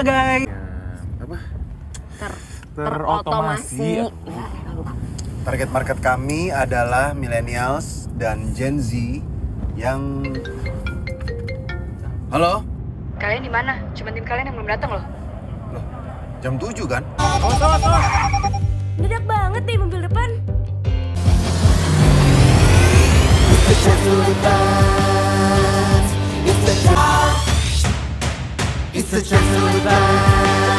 sebagai apa? Terotomasi. Target market kami adalah millennials dan Gen Z yang... Halo? Kalian di mana? Cuma tim kalian yang belum datang loh. Loh, jam 7 kan? Mendadak banget nih mobil depan. It's the chance to